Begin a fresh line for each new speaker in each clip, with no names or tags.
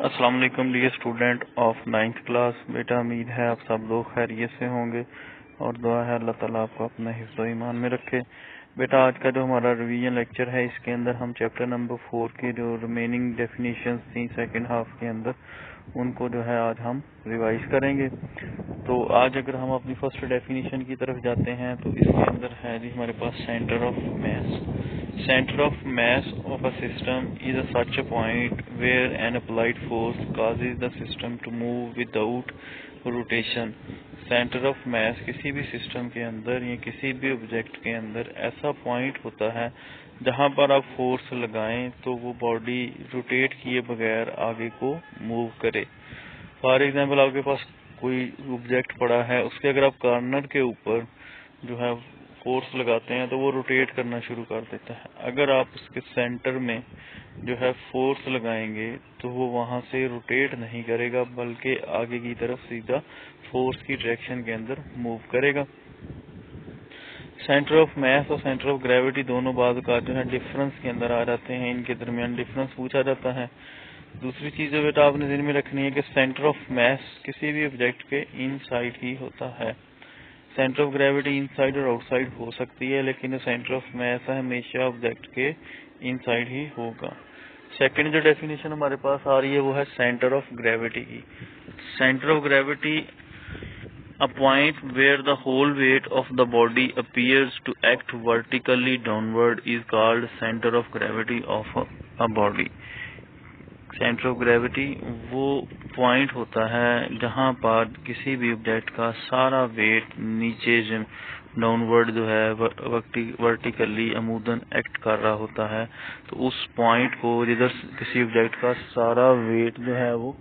अस्सलाम वालेकुम dear student of 9th class. बेटा उम्मीद है आप सब लोग खैरियत से होंगे और दुआ है अल्लाह ताला आपको अपना हिफ्ज़ ईमान में रखे। बेटा आज का जो हमारा रिवीजन लेक्चर है इसके अंदर हम चैप्टर नंबर 4 की जो रिमेनिंग डेफिनेशंस थी सेकंड हाफ के अंदर उनको जो है आज हम रिवाइज करेंगे। तो आज अगर हम अपनी फर्स्ट डेफिनेशन की तरफ जाते हैं तो इसके अंदर है जी हमारे पास centre of mass. Center of mass of a system is such a point where an applied force causes the system to move without rotation. Center of mass किसी भी सिस्टम के अंदर या किसी भी ऑब्जेक्ट के अंदर ऐसा पॉइंट होता है जहां पर आप फोर्स लगाएं तो वो बॉडी रोटेट किए बगैर आगे को मूव करे। फॉर एग्जाम्पल आपके पास कोई ऑब्जेक्ट पड़ा है, उसके अगर आप कॉर्नर के ऊपर जो है फोर्स लगाते हैं तो वो रोटेट करना शुरू कर देता है। अगर आप उसके सेंटर में जो है फोर्स लगाएंगे तो वो वहां से रोटेट नहीं करेगा बल्कि आगे की तरफ सीधा फोर्स की डायरेक्शन के अंदर मूव करेगा। सेंटर ऑफ मास और सेंटर ऑफ ग्रेविटी दोनों बाद का जो है डिफरेंस के अंदर आ जाते हैं, इनके दरमियान डिफरेंस पूछा जाता है। दूसरी चीज जो बेटा आपने ध्यान में रखनी है कि सेंटर ऑफ मास किसी भी ऑब्जेक्ट के इनसाइड ही होता है। सेंटर ऑफ ग्रेविटी इनसाइड और आउटसाइड हो सकती है, लेकिन सेंटर ऑफ मास हमेशा ऑब्जेक्ट के इनसाइड ही होगा। सेकंड जो डेफिनेशन हमारे पास आ रही है वो है सेंटर ऑफ ग्रेविटी की। Centre of gravity a point where the whole weight of the body appears to act vertically downward is called centre of gravity of a body. Centre of gravity वो point होता है जहां पर किसी भी object का सारा वेट नीचे डाउनवर्ड जो है वर्टिकली अमूदन एक्ट कर रहा होता है। तो उस पॉइंट को जिधर किसी ऑब्जेक्ट का सारा वेट जो है वो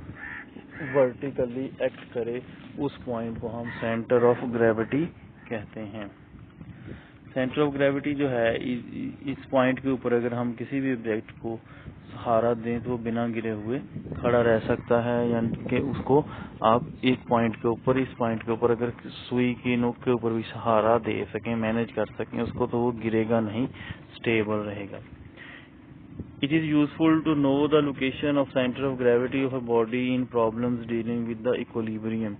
वर्टिकली एक्ट करे उस पॉइंट को हम सेंटर ऑफ ग्रेविटी कहते हैं। सेंटर ऑफ ग्रेविटी जो है इस पॉइंट के ऊपर अगर हम किसी भी ऑब्जेक्ट को सहारा दें तो वो बिना गिरे हुए खड़ा रह सकता है, यानी कि उसको आप एक पॉइंट के ऊपर इस पॉइंट के ऊपर अगर सुई की नोक के ऊपर भी सहारा दे सकें, मैनेज कर सकें उसको, तो वो गिरेगा नहीं, स्टेबल रहेगा। It is useful to know the location of centre of gravity of a body in problems dealing with the equilibrium.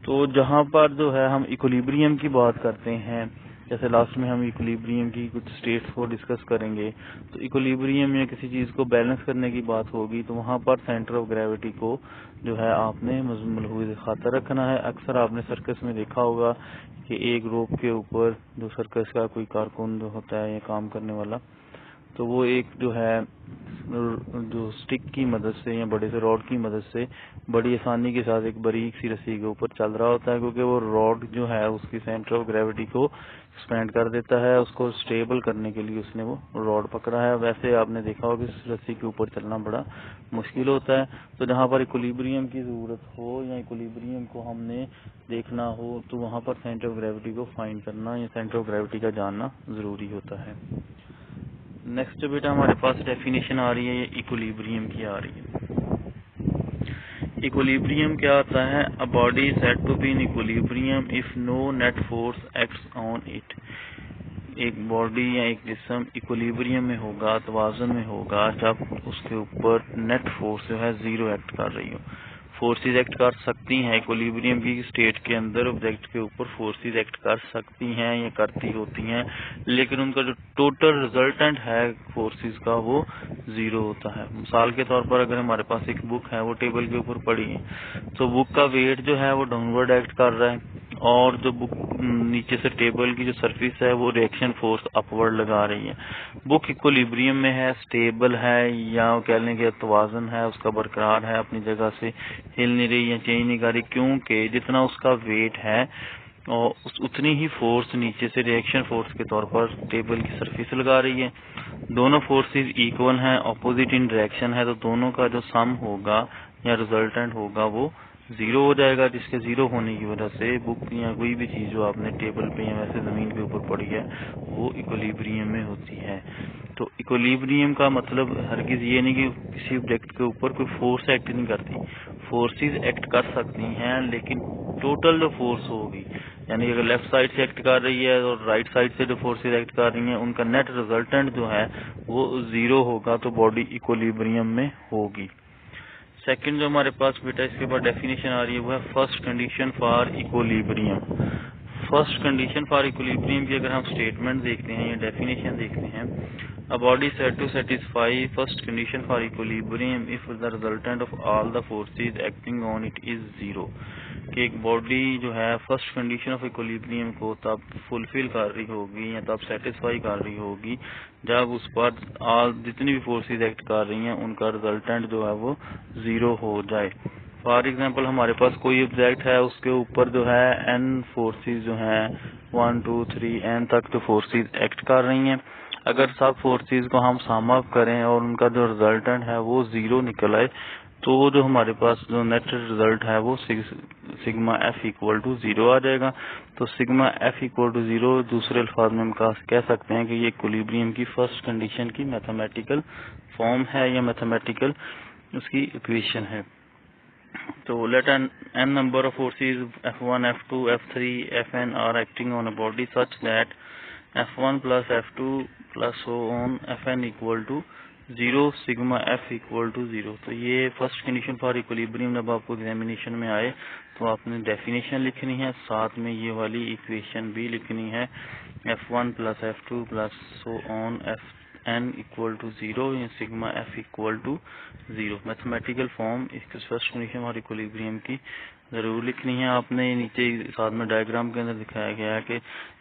तो जहां पर जो है हम इक्विलिब्रियम की बात करते हैं, जैसे लास्ट में हम इक्विलिब्रियम की कुछ स्टेट्स को डिस्कस करेंगे, तो इक्विलिब्रियम या किसी चीज को बैलेंस करने की बात होगी तो वहां पर सेंटर ऑफ ग्रेविटी को जो है आपने मलहूज़ खातर रखना है। अक्सर आपने सर्कस में देखा होगा कि एक रोप के ऊपर जो सर्कस का कोई कारकुन जो होता है या काम करने वाला, तो वो एक जो है जो स्टिक की मदद से या बड़े से रॉड की मदद से बड़ी आसानी के साथ एक बारीक सी रस्सी के ऊपर चल रहा होता है, क्योंकि वो रॉड जो है उसकी सेंटर ऑफ ग्रेविटी को एक्सपेंड कर देता है। उसको स्टेबल करने के लिए उसने वो रॉड पकड़ा है। वैसे आपने देखा होगा कि रस्सी के ऊपर चलना बड़ा मुश्किल होता है। तो जहाँ पर इक्विलिब्रियम की जरूरत हो या इक्विलिब्रियम को हमने देखना हो तो वहाँ पर सेंटर ऑफ ग्रेविटी को फाइंड करना या सेंटर ऑफ ग्रेविटी का जानना जरूरी होता है। नेक्स्ट बेटा हमारे पास डेफिनेशन आ रही है, ये इक्विलिब्रियम की आ रही है। इक्विलिब्रियम क्या आता है? A body is said to be in equilibrium if no net force acts on it. एक बॉडी या एक जिस्म इक्विलिब्रियम में होगा, तवाज़ुन में होगा, जब उसके ऊपर नेट फोर्स जो है जीरो एक्ट कर रही हो। फोर्सेज एक्ट कर सकती हैं इक्विलिब्रियम की स्टेट के अंदर, ऑब्जेक्ट के ऊपर फोर्सेज एक्ट कर सकती हैं या करती होती हैं, लेकिन उनका जो टोटल रिजल्टेंट है फोर्सेज का वो जीरो होता है। मिसाल के तौर पर अगर हमारे पास एक बुक है, वो टेबल के ऊपर पड़ी है, तो बुक का वेट जो है वो डाउनवर्ड एक्ट कर रहा है और जो बुक नीचे से टेबल की जो सरफेस है वो रिएक्शन फोर्स अपवर्ड लगा रही है। बुक इक्विलिब्रियम में है, स्टेबल है, या कह लें कि तवाज़ुन है, उसका बरकरार है, अपनी जगह से हिल नहीं रही या चेंज नहीं कर रही, क्योंकि जितना उसका वेट है और उतनी ही फोर्स नीचे से रिएक्शन फोर्स के तौर पर टेबल की सरफेस लगा रही है। दोनों फोर्सेस इक्वल हैं, ऑपोजिट इन डायरेक्शन है, तो दोनों का जो सम होगा या रिजल्टेंट होगा वो जीरो हो जाएगा, जिसके जीरो होने की वजह से बुक या कोई भी चीज जो आपने टेबल पे या वैसे जमीन के ऊपर पड़ी है वो इक्विलिब्रियम में होती है। तो इक्विलिब्रियम का मतलब हरगिज ये नहीं कि किसी ऑब्जेक्ट के ऊपर कोई फोर्स एक्ट नहीं करती, फोर्सेस एक्ट कर सकती हैं, लेकिन टोटल जो फोर्स होगी, यानी अगर लेफ्ट साइड से एक्ट कर रही है और राइट साइड से जो फोर्सेस एक्ट कर रही हैं, उनका नेट रिजल्टेंट जो है वो जीरो होगा, तो बॉडी इक्विलिब्रियम में होगी। सेकंड जो हमारे पास बेटा इसके बाद डेफिनेशन आ रही है वो है first condition for equilibrium. First condition for equilibrium की अगर हम स्टेटमेंट देखते हैं या डेफिनेशन देखते हैं, a body said to satisfy first condition for equilibrium if the resultant of all the forces acting on it is zero. कि एक बॉडी जो है फर्स्ट कंडीशन ऑफ इक्विलिब्रियम को तब फुलफिल कर रही होगी या तब सेटिस्फाई कर रही होगी जब उस पर ऑल जितनी भी फोर्सेस एक्ट कर रही हैं उनका रिजल्टेंट जो है वो जीरो हो जाए। फॉर एग्जांपल हमारे पास कोई ऑब्जेक्ट है, उसके ऊपर जो है एन फोर्सेस जो हैं 1 2 3 एन तक जो फोर्सेस एक्ट कर रही हैं, अगर सब फोर्सेस को हम सम अप करें और उनका जो रिजल्टेंट है वो जीरो निकल आए तो जो हमारे पास जो नेट रिजल्ट है वो sigma F equal to zero आ जाएगा। तो sigma F equal to zero दूसरे अल्फाज में हम कह सकते हैं कि ये इक्विलिब्रियम की फर्स्ट कंडीशन की मैथमेटिकल फॉर्म है या मैथमेटिकल उसकी इक्वेशन है। तो let n number of forces F1, F2, F3, Fn are acting on a body such that F1 plus F2 plus so on Fn equal to zero, sigma F equal to zero. तो ये first condition for equilibrium जब आपको examination में आए तो आपने definition लिखनी है, साथ में ये वाली इक्वेशन भी लिखनी है F1 plus F2 plus so on Fn equal to zero या sigma F equal to zero. Mathematical form इसके फर्स्ट कंडीशन फॉर इक्विलिब्रियम की जरूर लिखनी है आपने। नीचे साथ में डायग्राम के अंदर दिखाया गया है कि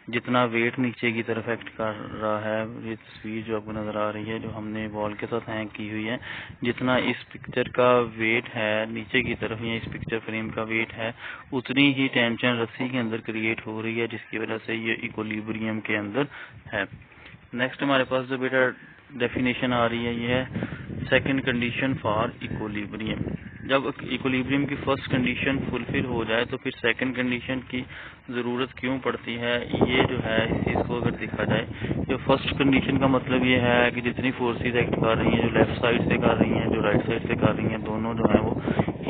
जितना वेट नीचे की तरफ एक्ट कर रहा है, ये तस्वीर जो आपको नजर आ रही है जो हमने वॉल के साथ हैंग की हुई है, जितना इस पिक्चर का वेट है नीचे की तरफ या इस पिक्चर फ्रेम का वेट है उतनी ही टेंशन रस्सी के अंदर क्रिएट हो रही है जिसकी वजह से ये इक्विलिब्रियम के अंदर है। नेक्स्ट हमारे पास जो बेटा डेफिनेशन आ रही है ये है सेकंड कंडीशन फॉर इक्विलिब्रियम। जब इक्विलिब्रियम की फर्स्ट कंडीशन फुलफिल हो जाए तो फिर सेकंड कंडीशन की जरूरत क्यों पड़ती है, ये जो है इस चीज को अगर देखा जाए तो फर्स्ट कंडीशन का मतलब ये है कि जितनी फोर्सेस एक्ट कर रही हैं, जो लेफ्ट साइड से कर रही हैं जो राइट साइड से कर रही हैं, दोनों जो है वो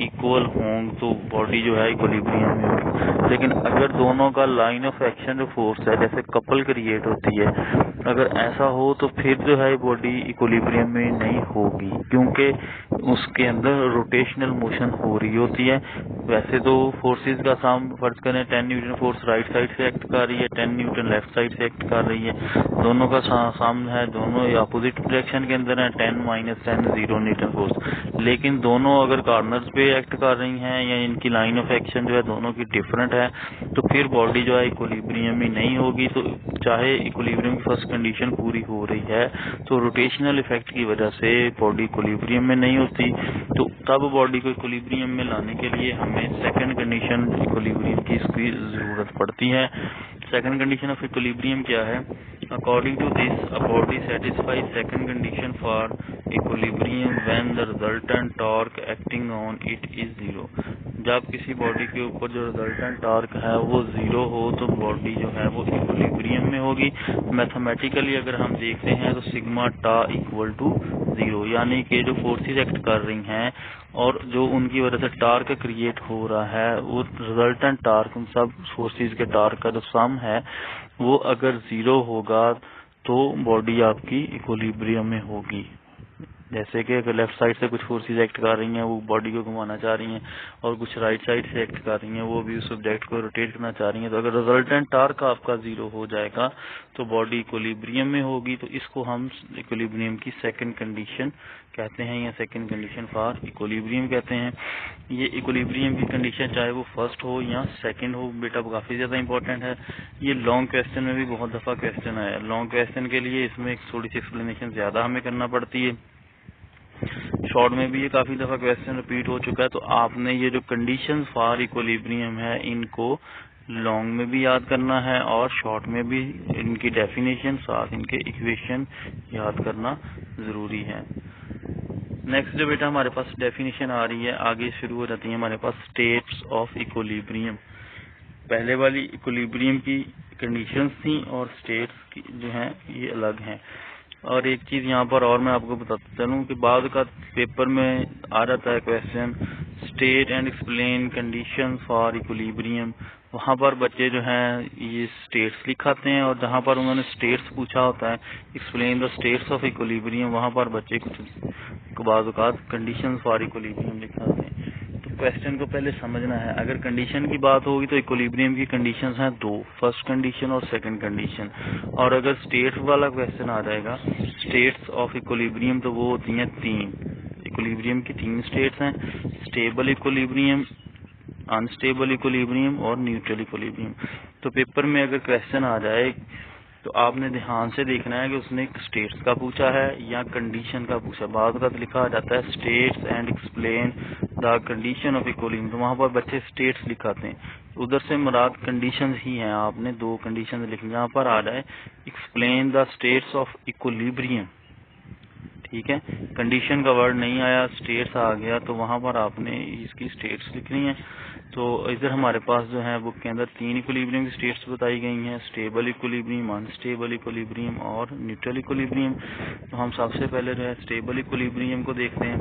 इक्वल होंगे तो बॉडी जो है इक्विलिब्रियम में होगी। लेकिन अगर दोनों का लाइन ऑफ एक्शन जो फोर्स है जैसे कपल क्रिएट होती है, अगर ऐसा हो तो फिर जो है बॉडी इक्विलिब्रियम में नहीं होगी क्योंकि उसके अंदर रोटेशनल मोशन हो रही होती है। वैसे तो फोर्सेस का सम फर्ज करें 10 न्यूटन फोर्स राइट साइड से एक्ट कर रही है, 10 न्यूटन लेफ्ट साइड से एक्ट कर रही है, दोनों का सम है, दोनों अपोजिट डायरेक्शन के अंदर है 10 - 10 0 न्यूटन फोर्स। लेकिन दोनों अगर कॉर्नर्स पे एक्ट कर रही हैं या इनकी लाइन ऑफ एक्शन जो है दोनों की डिफरेंट है तो फिर बॉडी जो है इक्विलिब्रियम में नहीं होगी। तो चाहे इक्विलिब्रियम की फर्स्ट कंडीशन पूरी हो रही है तो रोटेशनल इफेक्ट की वजह से बॉडी इक्विलिब्रियम में नहीं होती, तो तब बॉडी को इक्विलिब्रियम में लाने के लिए हमें सेकंड कंडीशन इक्विलिब्रियम की इसकी जरूरत पड़ती है। सेकंड कंडीशन ऑफ इक्विलिब्रियम क्या है? According to this a body satisfies second condition for equilibrium when the resultant torque acting on it is zero. जब किसी बॉडी के ऊपर जो रिजल्टेंट टॉर्क है वो जीरो हो तो बॉडी जो है वो इक्विलिब्रियम में होगी। मैथमेटिकली अगर हम देखते हैं तो सिग्मा टा इक्वल टू जीरो, यानी कि जो फोर्सेस एक्ट कर रही हैं और जो उनकी वजह से टार्क क्रिएट हो रहा है वो रिजल्टेंट टार्क उन सब फोर्सेस के टार्क का जो सम है वो अगर जीरो होगा तो बॉडी आपकी इक्विलिब्रियम में होगी। जैसे कि अगर लेफ्ट साइड से कुछ फोर्सेस एक्ट कर रही हैं वो बॉडी को घुमाना चाह रही हैं और कुछ राइट साइड से एक्ट कर रही हैं वो भी उस ऑब्जेक्ट को रोटेट करना चाह रही हैं, तो अगर रिजल्टेंट टार्क आपका जीरो हो जाएगा तो बॉडी इक्विलिब्रियम में होगी। तो इसको हम इक्विलिब्रियम की सेकंड कंडीशन कहते हैं या सेकंड कंडीशन फॉर इक्विलिब्रियम कहते हैं। ये इक्विलिब्रियम की कंडीशन चाहे वो फर्स्ट हो या सेकंड हो बेटा काफी ज्यादा इंपॉर्टेंट है। ये लॉन्ग क्वेश्चन में भी बहुत दफा क्वेश्चन आया। लॉन्ग क्वेश्चन के लिए इसमें थोड़ी सी एक्सप्लेनेशन ज्यादा हमें करना पड़ती है, शॉर्ट में भी ये काफी दफा क्वेश्चन रिपीट हो चुका है। तो आपने ये जो कंडीशन फॉर इक्विलिब्रियम है इनको लॉन्ग में भी याद करना है और शॉर्ट में भी इनकी डेफिनेशन साथ इनके इक्वेशन याद करना जरूरी है। नेक्स्ट जो बेटा हमारे पास डेफिनेशन आ रही है आगे शुरू हो जाती है हमारे पास स्टेट्स ऑफ इक्विलिब्रियम। पहले वाली इक्विलिब्रियम की कंडीशंस थी और स्टेट्स जो हैं ये अलग हैं। और एक चीज यहाँ पर और मैं आपको बताता चलूँ कि बाद का पेपर में आ जाता है question state and explain condition for equilibrium. वहाँ पर बच्चे जो हैं ये स्टेट्स लिखाते हैं, और जहाँ पर उन्होंने स्टेट्स पूछा होता है explain the states of equilibrium, वहाँ पर बच्चे कुछ बाद कंडीशंस फॉर इक्विलिब्रियम लिखाते हैं। तो क्वेश्चन को पहले समझना है। अगर कंडीशन की बात होगी तो इक्विलिब्रियम की कंडीशंस हैं दो, फर्स्ट कंडीशन और सेकंड कंडीशन। और अगर स्टेट्स वाला क्वेश्चन आ जाएगा स्टेट्स ऑफ इक्विलिब्रियम, तो वो होती हैं तीन। इक्विलिब्रियम की तीन स्टेट्स हैं, स्टेबल इक्विलिब्रियम, अनस्टेबल इक्विलिब्रियम और न्यूट्रल इक्विलिब्रियम। तो पेपर में अगर क्वेश्चन आ जाए तो आपने ध्यान से देखना है कि उसने स्टेट्स का पूछा है या कंडीशन का पूछा। बाद का लिखा आ जाता है states and explain the condition of equilibrium, तो वहाँ पर बच्चे स्टेट्स लिखाते हैं। उधर से मुराद कंडीशंस ही हैं, आपने दो कंडीशन लिखनी। यहाँ पर आ जाए explain the states of equilibrium, ठीक है, कंडीशन का वर्ड नहीं आया, स्टेट्स आ गया, तो वहां पर आपने इसकी स्टेट्स लिखनी है। तो इधर हमारे पास जो है बुक के अंदर तीन इक्विलिब्रियम की स्टेट्स बताई गई हैं, स्टेबल इक्विलिब्रियम, अनस्टेबल इक्विलिब्रियम और न्यूट्रल इक्विलिब्रियम। तो हम सबसे पहले जो है स्टेबल इक्विलिब्रियम को देखते हैं।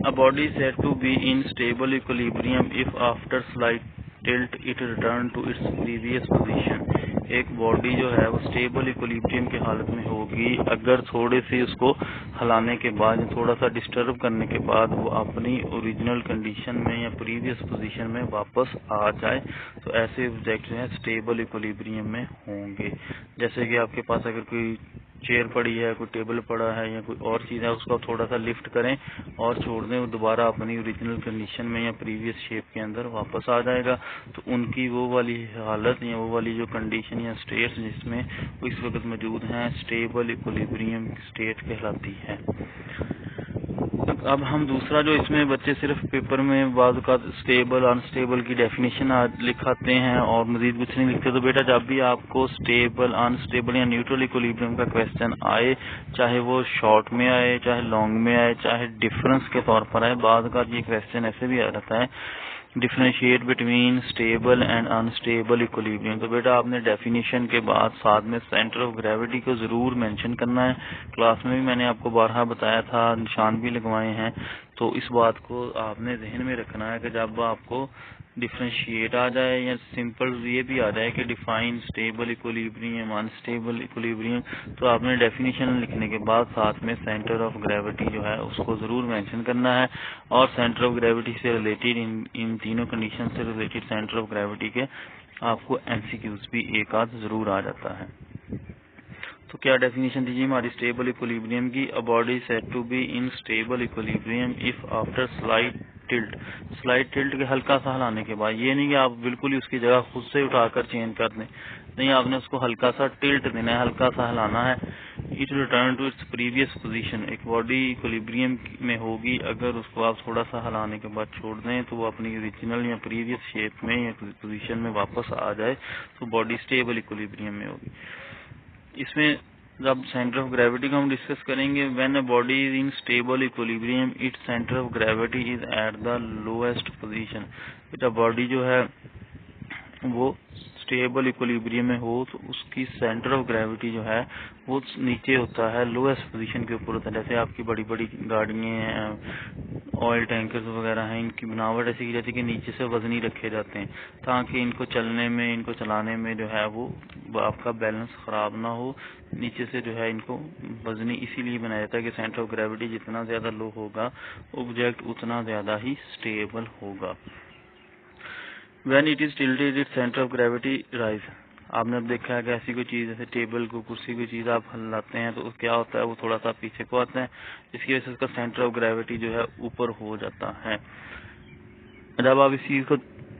A body is said to be in stable equilibrium if after slight tilt it return to its previous position. एक बॉडी जो है वो स्टेबल इक्विलिब्रियम की हालत में होगी अगर थोड़े से उसको हिलाने के बाद, थोड़ा सा डिस्टर्ब करने के बाद वो अपनी ओरिजिनल कंडीशन में या प्रीवियस पोजीशन में वापस आ जाए। तो ऐसे ऑब्जेक्ट जो है स्टेबल इक्विलिब्रियम में होंगे। जैसे कि आपके पास अगर कोई चेयर पड़ी है, कोई टेबल पड़ा है या कोई और चीज है, उसको आप थोड़ा सा लिफ्ट करें और छोड़ दें, वो दोबारा अपनी ओरिजिनल कंडीशन में या प्रीवियस शेप के अंदर वापस आ जाएगा। तो उनकी वो वाली हालत या वो वाली जो कंडीशन या स्टेट्स जिसमें वो इस वक्त मौजूद हैं स्टेबल इक्विलिब्रियम स्टेट कहलाती है। अब हम दूसरा जो इसमें बच्चे सिर्फ पेपर में बाद का स्टेबल अनस्टेबल की डेफिनेशन लिखाते हैं और मजीद कुछ नहीं लिखते। तो बेटा जब भी आपको स्टेबल अनस्टेबल या न्यूट्रल इक्विलिब्रियम का क्वेश्चन आए, चाहे वो शॉर्ट में आए, चाहे लॉन्ग में आए, चाहे डिफरेंस के तौर पर आए, बाद का ये क्वेश्चन ऐसे भी आ जाता है differentiate between stable and unstable equilibrium. तो बेटा आपने डेफिनेशन के बाद साथ में सेंटर ऑफ ग्रेविटी को जरूर मेंशन करना है। क्लास में भी मैंने आपको बारहा बताया था, निशान भी लगवाए हैं। तो इस बात को आपने जहन में रखना है कि जब आपको डिफरेंशिएट आ जाए या सिंपल ये भी आ जाए कि define stable equilibrium, unstable equilibrium, तो आपने डेफिनेशन लिखने के बाद साथ में सेंटर ऑफ ग्रेविटी जो है उसको जरूर मेंशन करना है। और सेंटर ऑफ ग्रेविटी से रिलेटेड इन तीनों कंडीशन से रिलेटेड सेंटर ऑफ ग्रेविटी के आपको एमसीक्यूज भी एक आध जरूर आ जाता है। तो क्या डेफिनेशन दीजिए हमारी स्टेबल इक्विलिब्रियम की। A body said to be in stable equilibrium if after slight tilt, slight tilt के हल्का सा हिलाने के बाद, ये नहीं कि आप बिल्कुल ही उसकी जगह खुद से उठाकर चेंज कर दें, नहीं, आपने उसको हल्का सा टिल्ट देना है, हल्का सा हिलाना है। It return to its previous position, एक बॉडी इक्विलिब्रियम में होगी अगर उसको आप थोड़ा सा हिलाने के बाद छोड़ दें तो वो अपनी ओरिजिनल या प्रीवियस शेप में या पोजीशन में वापस आ जाए, तो बॉडी स्टेबल इक्विलिब्रियम में होगी। इसमें जब सेंटर ऑफ ग्रेविटी को हम डिस्कस करेंगे, when a body is in stable equilibrium it's centre of gravity is at the lowest position. जब बॉडी जो है वो स्टेबल इक्विलिब्रियम में हो तो उसकी सेंटर ऑफ ग्रेविटी जो है वो नीचे होता है, लोएस्ट पोजीशन के ऊपर होता है। जैसे आपकी बड़ी बड़ी गाड़ियां हैं, ऑयल टैंकर्स वगैरह हैं, इनकी बनावट ऐसी की जाती है कि नीचे से वजनी रखे जाते हैं ताकि इनको चलने में, इनको चलाने में जो है वो आपका बैलेंस खराब ना हो। नीचे से जो है इनको वजनी इसीलिए बनाया जाता है कि सेंटर ऑफ ग्रेविटी जितना ज्यादा लो होगा ऑब्जेक्ट उतना ज्यादा ही स्टेबल होगा। When it is tilted, its center of gravity rise। आपने अब देखा है कि ऐसी कोई चीज जैसे टेबल को, कुर्सी कोई चीज आप हिलाते हैं तो क्या होता है, वो थोड़ा सा पीछे को आता है, जिसकी वजह से उसका सेंटर ऑफ ग्रेविटी जो है ऊपर हो जाता है। जब आप इस चीज को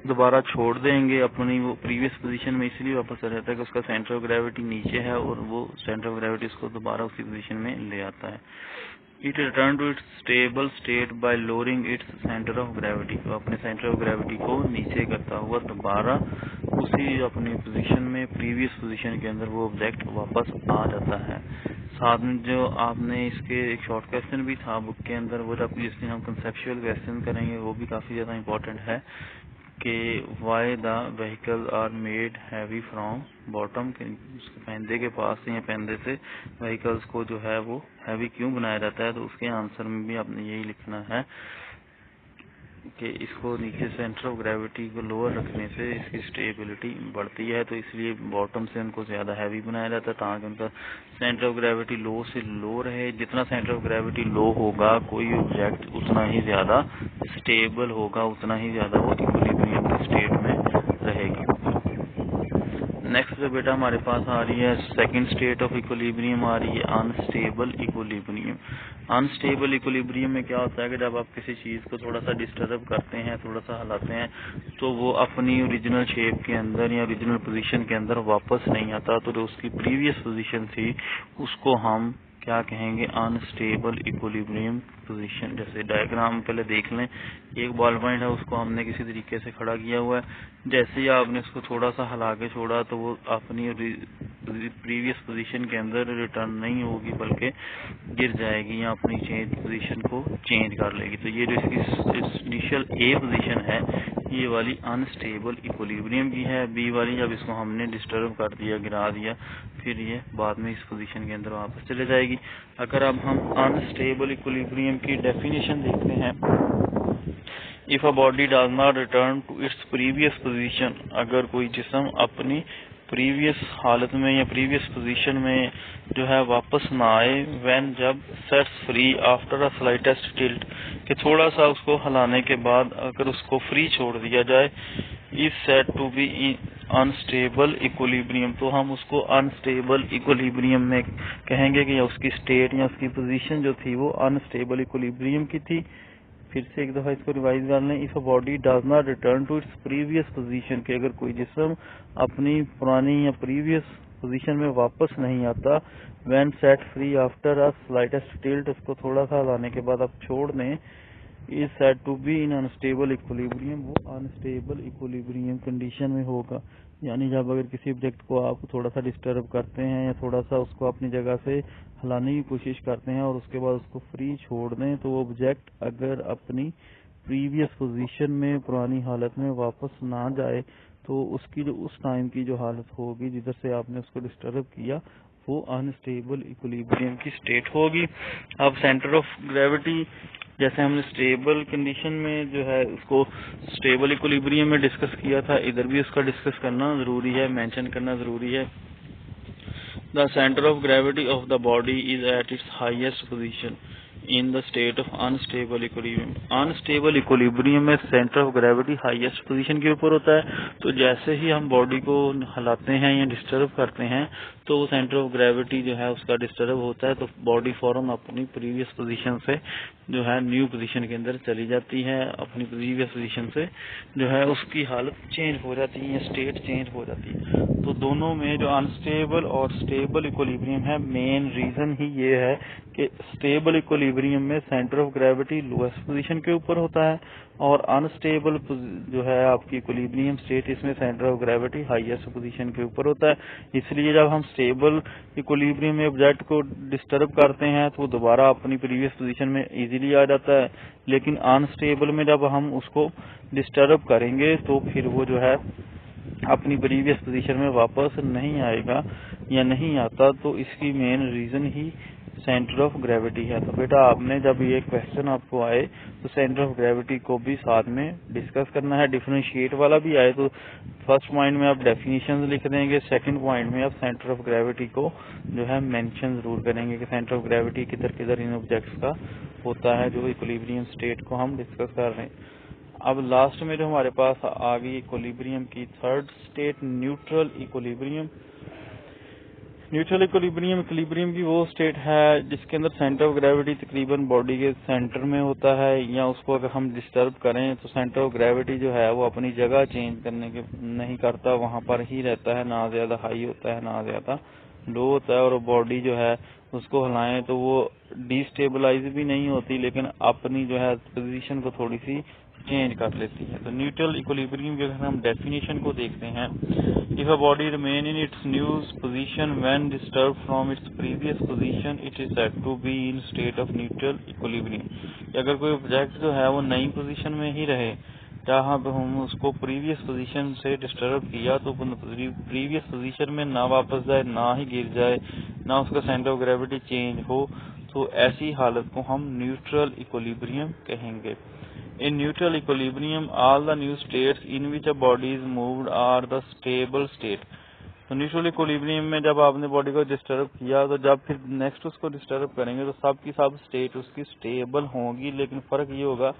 दोबारा छोड़ देंगे अपनी वो प्रीवियस पोजीशन में, इसलिए वापस आ जाता है कि उसका सेंटर ऑफ ग्रेविटी नीचे है और वो सेंटर ऑफ ग्रेविटी उसको दोबारा उसी पोजीशन में ले आता है। It return to its stable state by lowering its centre of gravity, तो अपने सेंटर ऑफ ग्रेविटी को नीचे करता हुआ दोबारा उसी अपनी पोजीशन में, प्रीवियस पोजीशन के अंदर वो ऑब्जेक्ट वापस आ जाता है। साथ में जो आपने इसके एक शॉर्ट क्वेश्चन भी था बुक के अंदर, वो जब जिस दिन हम कंसेप्चुअल क्वेश्चन करेंगे वो भी काफी ज्यादा इम्पोर्टेंट है कि why the vehicle are made heavy from bottom, उसके पैंदे के पास से या पैंदे से व्हीकल्स को जो है वो हैवी क्यों बनाया जाता है। तो उसके आंसर में भी आपने यही लिखना है कि इसको नीचे सेंटर ऑफ ग्रेविटी को लोअर रखने से इसकी स्टेबिलिटी बढ़ती है, तो इसलिए बॉटम से उनको ज़्यादा हैवी बनाया जाता है ताकि उनका सेंटर ऑफ ग्रेविटी लो से लो रहे। जितना सेंटर ऑफ ग्रेविटी लो होगा कोई ऑब्जेक्ट उतना ही ज़्यादा स्टेबल होगा, उतना ही ज़्यादा वो इक्विलिब्रियम की स्टेट में रहेगी। नेक्स्ट जो बेटा हमारे पास आ रही है सेकंड स्टेट ऑफ इक्विलिब्रियम आ रही है अनस्टेबल इक्विलिब्रियम। अनस्टेबल इक्विलिब्रियम में क्या होता है कि जब आप किसी चीज को थोड़ा सा डिस्टर्ब करते हैं, थोड़ा सा हिलाते हैं, तो वो अपनी ओरिजिनल शेप के अंदर या ओरिजिनल पोजीशन के अंदर वापस नहीं आता, तो जो उसकी प्रीवियस पोजीशन थी उसको हम क्या कहेंगे, अनस्टेबल इक्विलिब्रियम पोजीशन। जैसे डायग्राम पहले देख लें, एक बॉल पॉइंट है, उसको हमने किसी तरीके से खड़ा किया हुआ है, जैसे ही आपने उसको थोड़ा सा हिला के छोड़ा तो वो अपनी प्रीवियस पोजीशन के अंदर रिटर्न नहीं होगी बल्कि गिर जाएगी या अपनी पोजीशन को चेंज कर लेगी। तो ये जो इसकी इनिशियल ए पोजीशन है ये वाली अनस्टेबल इक्विलिब्रियम की है। बी वाली जब इसको हमने डिस्टर्ब कर दिया, गिरा दिया, फिर ये बाद में इस पोजीशन के अंदर वापस चले जाएगी। अगर अब हम अनस्टेबल इक्विलिब्रियम की डेफिनेशन देखते हैं, if a body does not return to its previous position, अगर कोई जिस्म अपनी प्रीवियस हालत में या प्रीवियस पोजीशन में जो है वापस ना आए, व्हेन जब sets free after a slightest tilt, कि थोड़ा सा उसको हिलाने के बाद अगर उसको फ्री छोड़ दिया जाए, is said to be unstable equilibrium, तो हम उसको अनस्टेबल इक्विलिब्रियम में कहेंगे कि उसकी स्टेट या उसकी पोजीशन जो थी वो अनस्टेबल इक्विलिब्रियम की थी। फिर से एक दफा इसको रिवाइज कर लें, if a body does not return to its previous position, कि अगर कोई जिस्म अपनी पुरानी या प्रीवियस पोजीशन में वापस नहीं आता, when set free after a slightest tilt, उसको थोड़ा सा हिलाने के बाद आप छोड़ दें, is said to be in unstable equilibrium, वो अनस्टेबल इक्विलिब्रियम कंडीशन में होगा। यानी जब अगर किसी ऑब्जेक्ट को आप थोड़ा सा डिस्टर्ब करते हैं या थोड़ा सा उसको अपनी जगह से हिलाने की कोशिश करते हैं और उसके बाद उसको फ्री छोड़ दें, तो वो ऑब्जेक्ट अगर अपनी प्रीवियस पोजीशन में पुरानी हालत में वापस ना जाए, तो उसकी जो उस टाइम की जो हालत होगी जिधर से आपने उसको डिस्टर्ब किया, वो अनस्टेबल इक्विलिब्रियम की स्टेट होगी। अब सेंटर ऑफ ग्रेविटी जैसे हमने स्टेबल कंडीशन में जो है उसको स्टेबल इक्विलिब्रियम में डिस्कस किया था, इधर भी उसका डिस्कस करना जरूरी है, मेंशन करना जरूरी है। The centre of gravity of the body is at its highest position in the state of unstable equilibrium. Unstable equilibrium में centre of gravity highest position के ऊपर होता है, तो जैसे ही हम बॉडी को हिलाते हैं या डिस्टर्ब करते हैं तो सेंटर ऑफ ग्रेविटी जो है उसका डिस्टर्ब होता है, तो बॉडी फौरन अपनी प्रीवियस पोजीशन से जो है न्यू पोजीशन के अंदर चली जाती है, अपनी प्रीवियस पोजीशन से जो है उसकी हालत चेंज हो जाती है, स्टेट चेंज हो जाती है। तो दोनों में जो अनस्टेबल और स्टेबल इक्विलिब्रियम है, मेन रीजन ही ये है कि स्टेबल इक्विलिब्रियम में centre of gravity lowest position के ऊपर होता है और अनस्टेबल जो है आपकी इक्विलिब्रियम स्टेट, इसमें centre of gravity highest position के ऊपर होता है। इसलिए जब हम स्टेबल इक्विलिब्रियम में ऑब्जेक्ट को डिस्टर्ब करते हैं तो वो दोबारा अपनी प्रीवियस पोजीशन में इजीली आ जाता है, लेकिन अनस्टेबल में जब हम उसको डिस्टर्ब करेंगे तो फिर वो जो है अपनी प्रीवियस पोजीशन में वापस नहीं आएगा या नहीं आता। तो इसकी मेन रीजन ही सेंटर ऑफ ग्रेविटी है। तो बेटा आपने जब ये क्वेश्चन आपको आए तो सेंटर ऑफ ग्रेविटी को भी साथ में डिस्कस करना है। डिफरेंशिएट वाला भी आए तो फर्स्ट पॉइंट में आप डेफिनेशन लिख देंगे, सेकंड पॉइंट में आप सेंटर ऑफ ग्रेविटी को जो है मेंशन जरूर करेंगे कि सेंटर ऑफ ग्रेविटी किधर किधर इन ऑब्जेक्ट्स का होता है जो इक्विलिब्रियम स्टेट को हम डिस्कस कर रहे हैं। अब लास्ट में जो हमारे पास आ गई इक्विलिब्रियम की third state, neutral equilibrium. Neutral equilibrium equilibrium की वो स्टेट है जिसके अंदर सेंटर ऑफ ग्रेविटी तकरीबन बॉडी के सेंटर में होता है, या उसको अगर हम डिस्टर्ब करें तो सेंटर ऑफ ग्रेविटी जो है वो अपनी जगह चेंज करने के नहीं करता, वहां पर ही रहता है, ना ज्यादा हाई होता है ना ज्यादा लो होता है। और बॉडी जो है उसको हिलाएं तो वो डिस्टेबलाइज भी नहीं होती, लेकिन अपनी जो है पोजीशन को थोड़ी सी चेंज कर लेती है। तो न्यूट्रल इक्विलिब्रियम की अगर हम डेफिनेशन को देखते हैं, if a body remain in its new position when disturb from its previous position, it is said to be in state of neutral equilibrium. अगर कोई ऑब्जेक्ट जो है वो नई पोजीशन में ही रहे, जहाँ पे हम उसको प्रीवियस पोजीशन से डिस्टर्ब किया तो प्रीवियस पोजीशन में ना वापस जाए, ना ही गिर जाए, ना उसका सेंटर ऑफ ग्रेविटी चेंज हो, तो ऐसी हालत को हम न्यूट्रल इक्विलिब्रियम कहेंगे। In neutral equilibrium, all the new states in which a body is moved are the stable state. तो न्यूट्रल इक्विलिब्रियम में जब आपने बॉडी को डिस्टर्ब किया तो जब फिर नेक्स्ट उसको डिस्टर्ब करेंगे तो सब की सब स्टेट उसकी स्टेबल होंगी, लेकिन फर्क ये होगा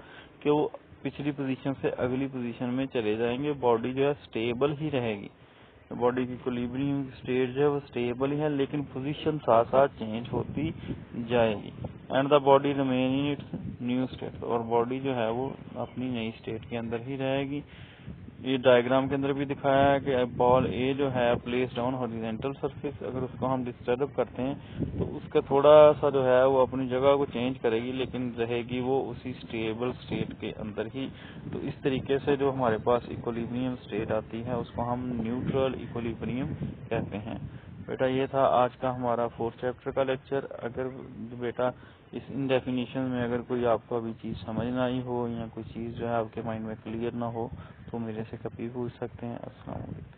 कि वो पिछली पोजीशन से अगली पोजीशन में चले जाएंगे, बॉडी जो है स्टेबल ही रहेगी। तो बॉडी की इक्विलिब्रियम स्टेट जो है वो स्टेबल ही है, लेकिन पोजीशन साथ साथ चेंज होती जाएगी। And the body remain in its new state, और बॉडी जो है वो अपनी नई स्टेट के अंदर ही रहेगी। ये डायग्राम के अंदर भी दिखाया है कि बॉल ए जो है प्लेस्ड ऑन हॉरिजॉन्टल सरफेस, अगर उसको हम डिस्टर्ब करते हैं तो उसका थोड़ा सा जो है वो अपनी जगह को चेंज करेगी, लेकिन रहेगी वो उसी स्टेबल स्टेट के अंदर ही। तो इस तरीके से जो हमारे पास इक्विलिब्रियम स्टेट आती है उसको हम न्यूट्रल इक्विलिब्रियम कहते हैं। बेटा ये था आज का हमारा 4th चैप्टर का लेक्चर। अगर बेटा इन डेफिनेशन में अगर कोई आपको अभी चीज समझ ना आई हो या कोई चीज जो है आपके माइंड में क्लियर ना हो तो मेरे से कभी पूछ सकते हैं। अस्सलाम वालेकुम।